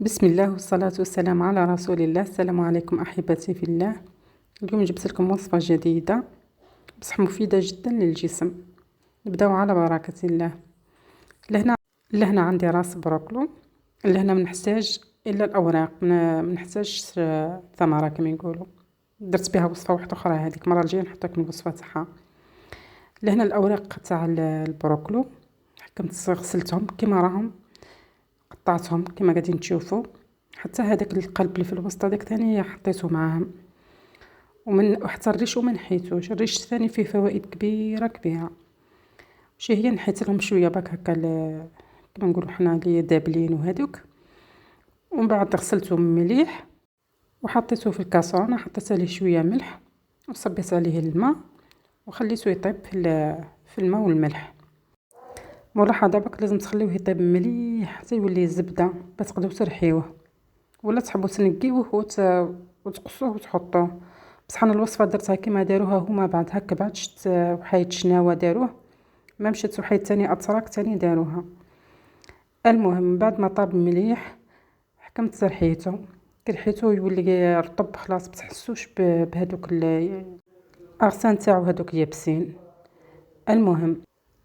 بسم الله والصلاة والسلام على رسول الله. السلام عليكم أحبتي في الله. اليوم جبت لكم وصفة جديدة بصح مفيدة جدا للجسم. نبداو على بركة الله. لهنا عندي راس بروكلو. لهنا منحتاج إلا الأوراق، منحتاج ثمرة كما يقولوا. درت بها وصفة واحدة أخرى، هذيك المرة الجاية نحط لكم الوصفة تاعها. لهنا الأوراق تاع البروكلو حكمت غسلتهم كما راهم، قطعتهم كما قاعدين تشوفوا. حتى هذاك القلب اللي في الوسط هذاك ثاني حطيته معاهم، وحتى الريش وما نحيتوش. الريش ثاني فيه فوائد كبيره كبيره. وش هي نحيت لهم شويه باك هكا كما نقولوا حنا اللي دابلين وهذوك. ومن بعد غسلته مليح وحطيته في الكاسرونه، حطيت عليه شويه ملح وصبيت عليه الماء وخليته يطيب في الماء والملح. ملاحظه باك لازم تخليوه يطيب مليح حتى يولي زبده باش تقدروا ترحيوه، ولا تحبوا تنقيوه وتقصوه وتحطوه. بصح انا الوصفه درتها كما داروها هما بعد هكا. بعد شت وحيد شناوه داروه، ما مشات وحيد تاني اتراك تاني داروها. المهم بعد ما طاب مليح حكمت رحيته. كرحيته يولي رطب خلاص، بتحسوش بهذوك الاغسان تاعو هذوك يابسين. المهم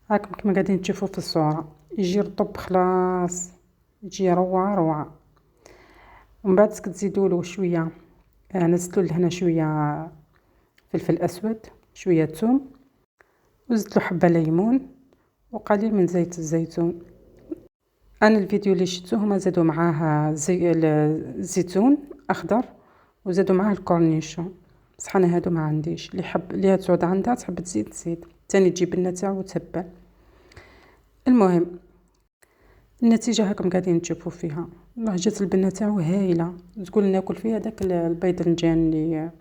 هاكم كما قاعدين تشوفوا في الصوره، يجي رطب خلاص، يجي روعه روعه. ومن بعد تزيدوا له شويه، نزلت له هنا شويه فلفل اسود، شويه ثوم، وزدت له حبه ليمون وقليل من زيت الزيتون. انا الفيديو اللي شفتو هما زادوا معاه الزيتون اخضر وزادوا معاه الكورنيشون، بصح انا هادو ما عنديش. اللي حب اللي تعود عندها تحب تزيد ثاني تجيب لنا تاعو وتبع. المهم النتيجه هاكم قاعدين تشوفوا فيها. والله جات البنه تاعو هايله، تقول ناكل فيها داك البيضنجان اللي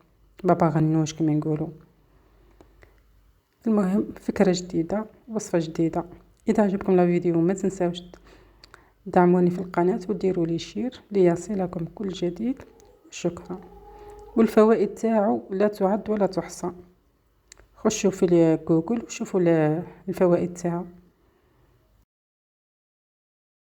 بابا غنوش كما يقولوا. المهم فكره جديده، وصفه جديده. اذا عجبكم الفيديو ما تنساوش دعموني في القناه وديروا لي شير ليصلكم كل جديد. شكرا. والفوائد تاعو لا تعد ولا تحصى. خشوا في جوجل وشوفوا الفوائد تاعو.